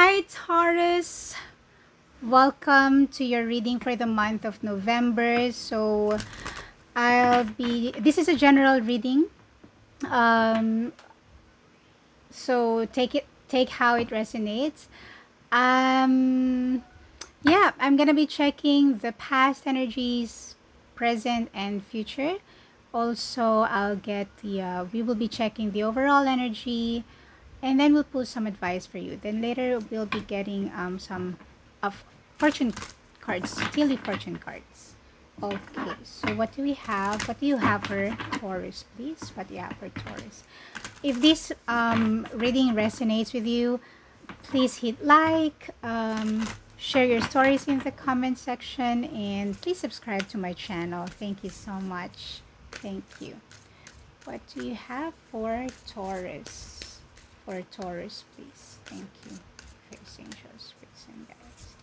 Hi, Taurus. Welcome to your reading for the month of November. This is a general reading. Um, take how it resonates. Um, yeah, I'm gonna be checking the past energies, present and future. Also, we will be checking the overall energy, and then we'll pull some advice for you. Then later we'll be getting some of fortune cards, daily fortune cards. Okay, so what do we have? What do you have for Taurus, please? What do you have for Taurus? If this reading resonates with you, please hit like, share your stories in the comment section, and please subscribe to my channel. Thank you so much. Thank you. What do you have for Taurus? For Taurus, please. Thank you. Face angels, spirits, and guides.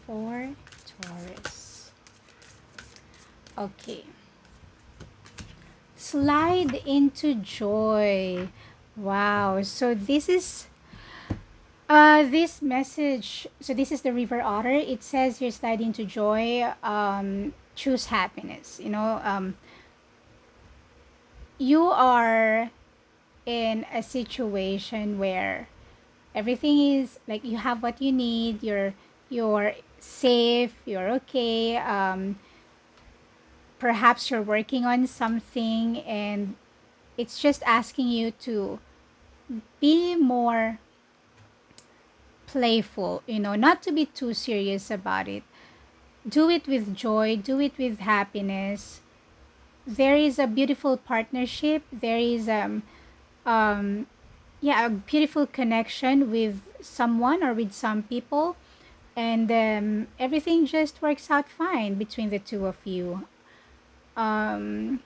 For Taurus. Okay. Slide into joy. Wow. So this message. So this is the River Otter. It says you're slide into joy. Choose happiness. You are in a situation where everything is like you have what you need, you're safe, you're okay, perhaps you're working on something, and it's just asking you to be more playful, not to be too serious about it. Do it with joy, do it with happiness. There is a beautiful partnership, there is a beautiful connection with someone or with some people, and everything just works out fine between the two of you. um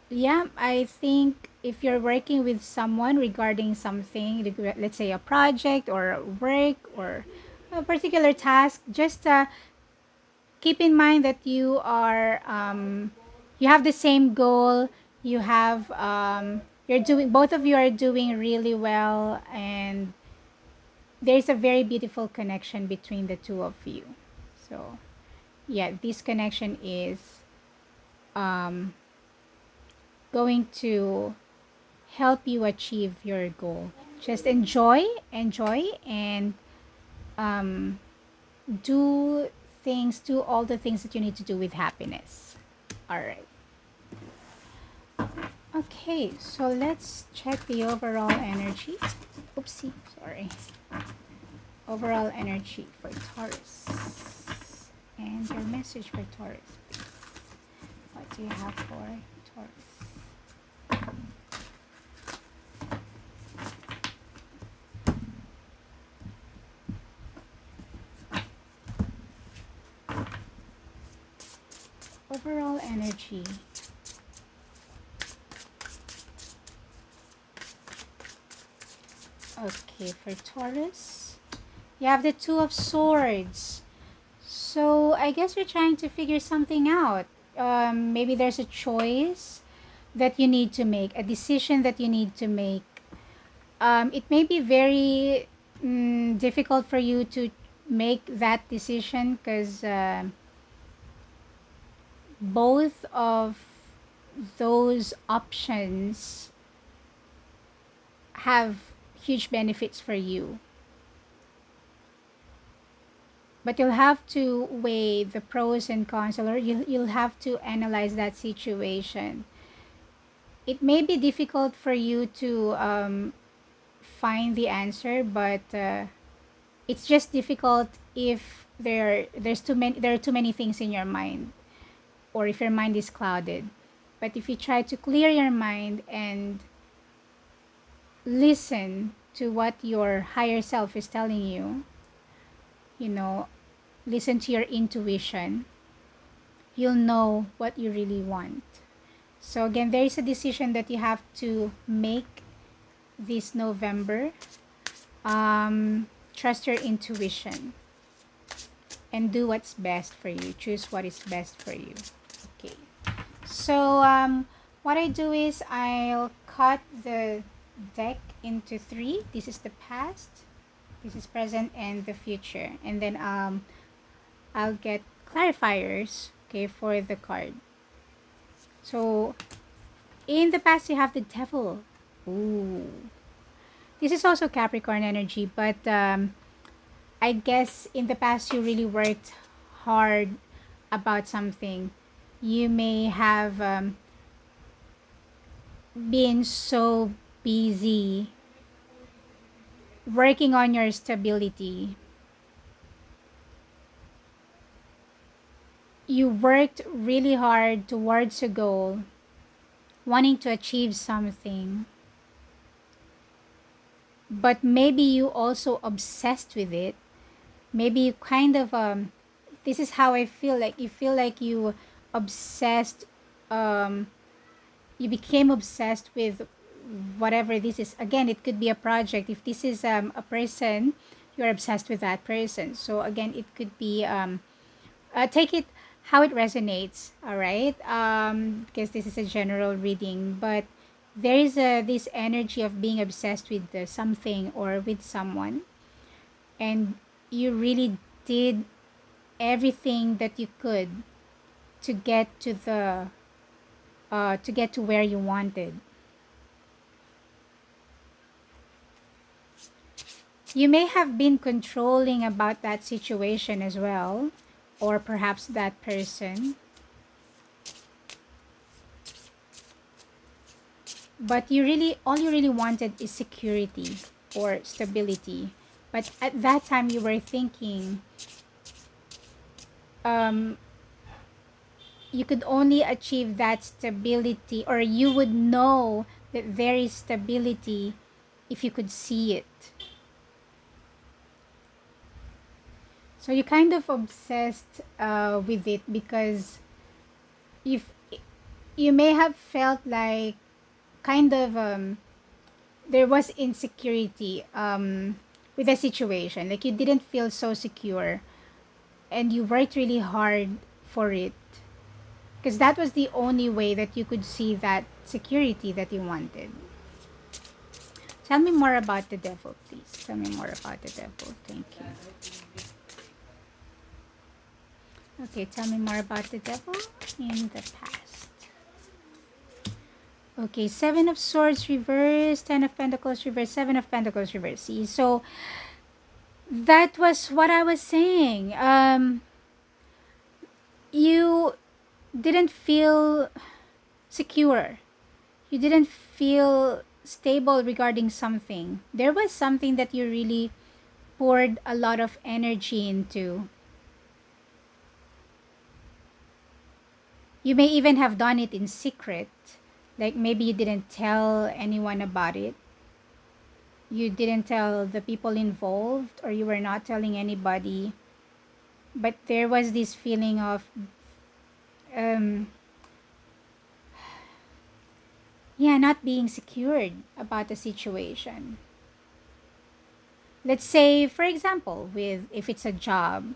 yeah, I think if you're working with someone regarding something, like, let's say a project or work or a particular task, just keep in mind that you have the same goal. You're doing Both of you are doing really well, and there's a very beautiful connection between the two of you. So yeah, this connection is um, going to help you achieve your goal. Just enjoy, and um, do all the things that you need to do with happiness. All right. Okay, so let's check the overall energy. Oopsie, sorry. Overall energy for Taurus. And your message for Taurus, please. What do you have for Taurus? Overall energy. Okay, for Taurus, you have the Two of Swords. So I guess you're trying to figure something out. Maybe there's a choice that you need to make, a decision that you need to make. It may be very difficult for you to make that decision because both of those options have huge benefits for you. But you'll have to weigh the pros and cons, or you'll have to analyze that situation. It may be difficult for you to find the answer, but it's just difficult if there are too many things in your mind, or if your mind is clouded. But if you try to clear your mind and listen to what your higher self is telling you, you know, listen to your intuition, you'll know what you really want. So again, there is a decision that you have to make this November. Trust your intuition and do what's best for you. Choose what is best for you. Okay. So what I do is I'll cut the deck into three. This is the past, This is present and the future. And then I'll get clarifiers, okay, for the card. So in the past you have the devil. Ooh. This is also Capricorn energy, but I guess in the past you really worked hard about something. You may have been so busy working on your stability. You worked really hard towards a goal, wanting to achieve something, but maybe you also obsessed with it. Maybe you kind of this is how I feel, like you feel like you obsessed, um you became obsessed with whatever this is. Again, it could be a project. If this is a person, you're obsessed with that person. So again, it could be take it how it resonates, all right? Because this is a general reading, but there is this energy of being obsessed with something or with someone, and you really did everything that you could to get to where you wanted. You may have been controlling about that situation as well, or perhaps that person, but all you really wanted is security or stability. But at that time you were thinking, um, you could only achieve that stability, or you would know that there is stability if you could see it. So you kind of obsessed with it because if you may have felt like kind of there was insecurity with the situation, like you didn't feel so secure, and you worked really hard for it because that was the only way that you could see that security that you wanted. Tell me more about the devil, please. Tell me more about the devil. Thank you. Okay, tell me more about the devil in the past. Okay, Seven of Swords reverse, Ten of Pentacles reverse, Seven of Pentacles reverse. See, so that was what I was saying. You didn't feel secure. You didn't feel stable regarding something. There was something that you really poured a lot of energy into. You may even have done it in secret. Like maybe you didn't tell anyone about it. You didn't tell the people involved, or you were not telling anybody. But there was this feeling of, um, yeah, not being secured about the situation. Let's say, for example, with if it's a job,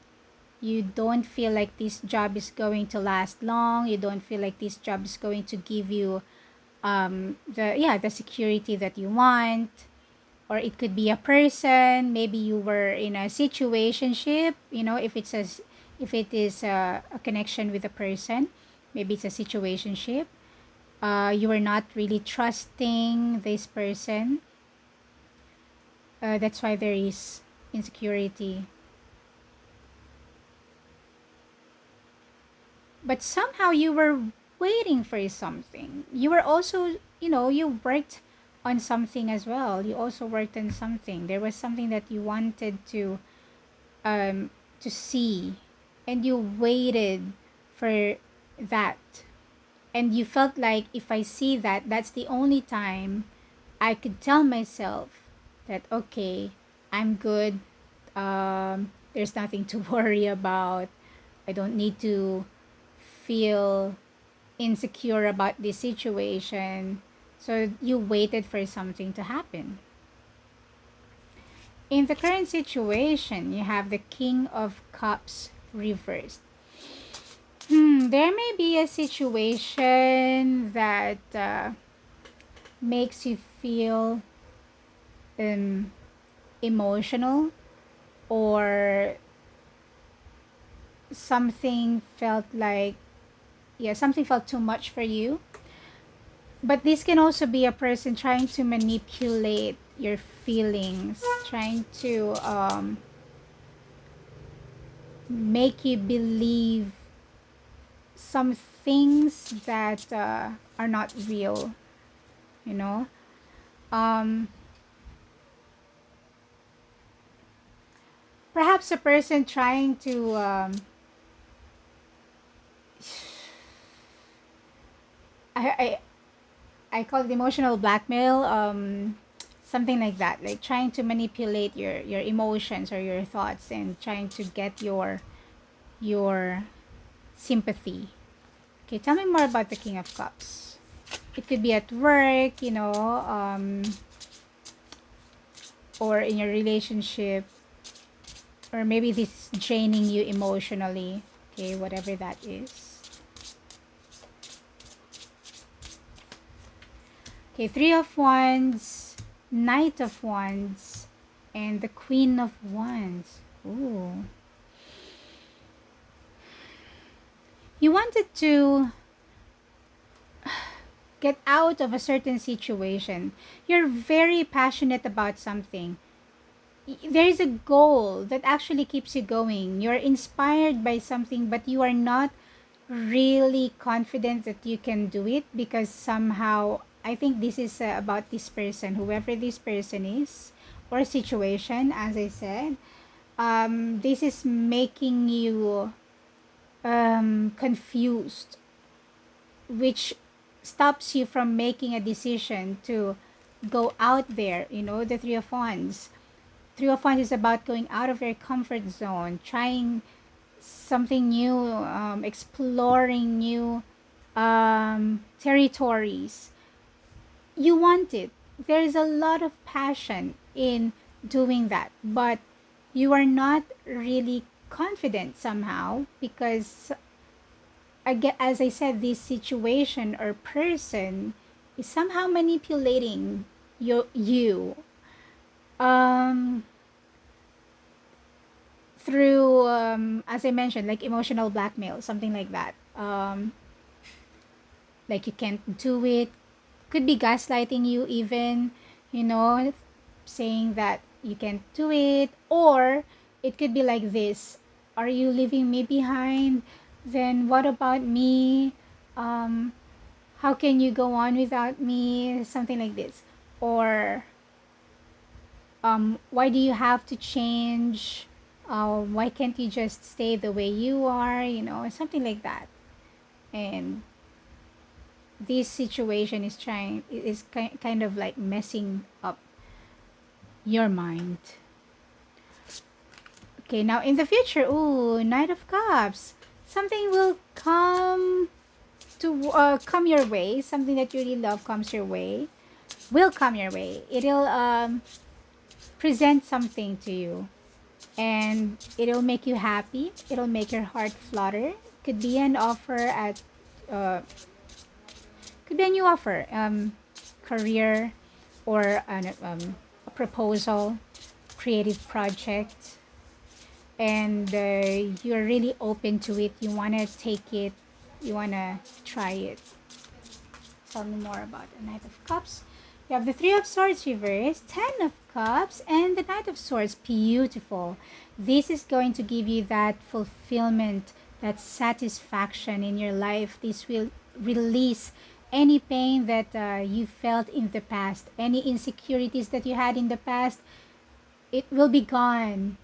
you don't feel like this job is going to last long. You don't feel like this job is going to give you the security that you want. Or it could be a person. Maybe you were in a situationship, if it is a connection with a person, maybe it's a situationship. You were not really trusting this person. That's why there is insecurity. But somehow you were waiting for something. You were also, you worked on something as well. You also worked on something. There was something that you wanted to see, and you waited for that. And you felt like if I see that, that's the only time I could tell myself that okay, I'm good. There's nothing to worry about. I don't need to feel insecure about this situation. So you waited for something to happen. In the current situation, you have the King of Cups reversed. There may be a situation that makes you feel emotional, or something felt like, yeah, something felt too much for you. But this can also be a person trying to manipulate your feelings, trying to make you believe some things that are not real, you know. um, Perhaps a person trying to I, I call it emotional blackmail, something like that, like trying to manipulate your emotions or your thoughts and trying to get your sympathy. Okay, tell me more about the King of Cups. It could be at work, or in your relationship, or maybe this is draining you emotionally. Okay, whatever that is. Okay, Three of Wands, Knight of Wands, and the Queen of Wands. Ooh. You wanted to get out of a certain situation. You're very passionate about something. There is a goal that actually keeps you going. You're inspired by something, but you are not really confident that you can do it because somehow I think this is about this person, whoever this person is, or situation, as I said. This is making you confused, which stops you from making a decision to go out there. The Three of Wands. Three of Wands is about going out of your comfort zone, trying something new, exploring new territories. You want it. There is a lot of passion in doing that, but you are not really confident somehow because, again, as I said, this situation or person is somehow manipulating you um, through, as I mentioned, like emotional blackmail, something like that. Like you can't do it. Could be gaslighting you, even, you know, saying that you can't do it. Or it could be like this: are you leaving me behind? Then what about me? Um, how can you go on without me? Something like this. Or why do you have to change? Why can't you just stay the way you are? Something like that. And this situation is kind of like messing up your mind. Okay, now in the future, ooh, Knight of Cups. Something will come your way. Something that you really love comes your way. Will come your way. It'll present something to you, and it'll make you happy. It'll make your heart flutter. Could be an offer at uh, could be a new offer, career, or a proposal, creative project, and you're really open to it. You want to take it, you want to try it. Tell me more about the Knight of Cups. You have the Three of Swords reversed, Ten of Cups, and the Knight of Swords. Beautiful. This is going to give you that fulfillment, that satisfaction in your life. This will release any pain that you felt in the past, any insecurities that you had in the past. It will be gone,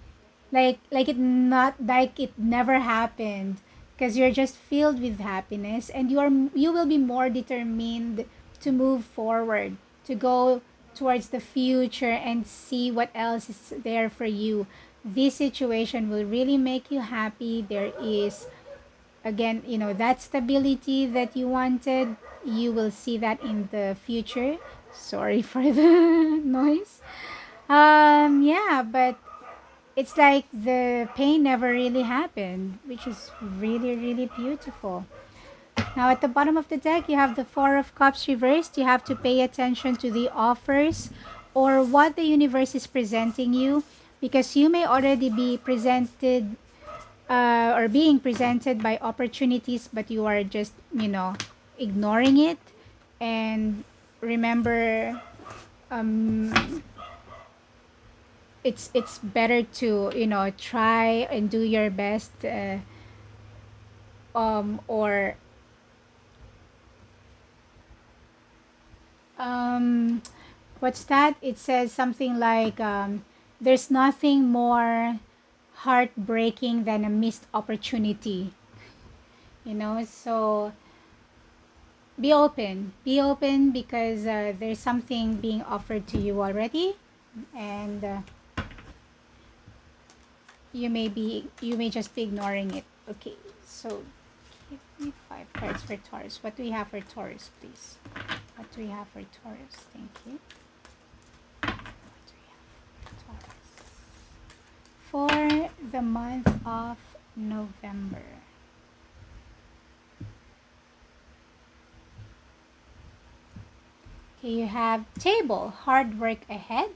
like it never happened, because you're just filled with happiness, and you will be more determined to move forward, to go towards the future and see what else is there for you. This situation will really make you happy. There is, again, that stability that you wanted. You will see that in the future. Sorry for the noise. Yeah, but it's like the pain never really happened, which is really, really beautiful. Now, at the bottom of the deck, you have the Four of Cups reversed. You have to pay attention to the offers or what the universe is presenting you, because you may already be presented or being presented by opportunities, but you are just, ignoring it. And remember, um, it's better to, try and do your best, or um, what's that? It says something like, there's nothing more heartbreaking than a missed opportunity. So be open, because there's something being offered to you already, and you may just be ignoring it. Okay, so give me 5 cards for Taurus. What do we have for Taurus, please? What do we have for Taurus? Thank you. What do we have for Taurus for the month of November? Okay, you have table, hard work ahead.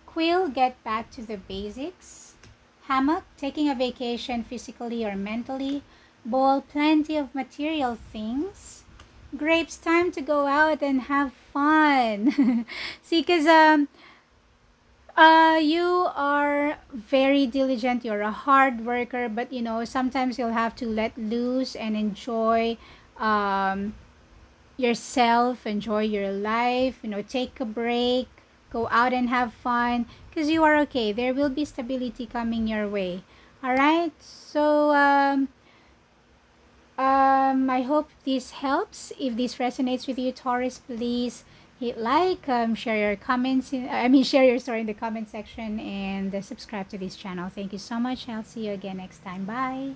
Quill, get back to the basics. Hammock, taking a vacation physically or mentally. Ball, plenty of material things. Grapes, time to go out and have fun. See, because you are very diligent. You're a hard worker, but sometimes you'll have to let loose and enjoy um, yourself, enjoy your life, take a break, go out and have fun, because you are okay. There will be stability coming your way. All right. So, I hope this helps. If this resonates with you, Taurus, please hit like, share your comments. Share your story in the comment section, and subscribe to this channel. Thank you so much. I'll see you again next time. Bye.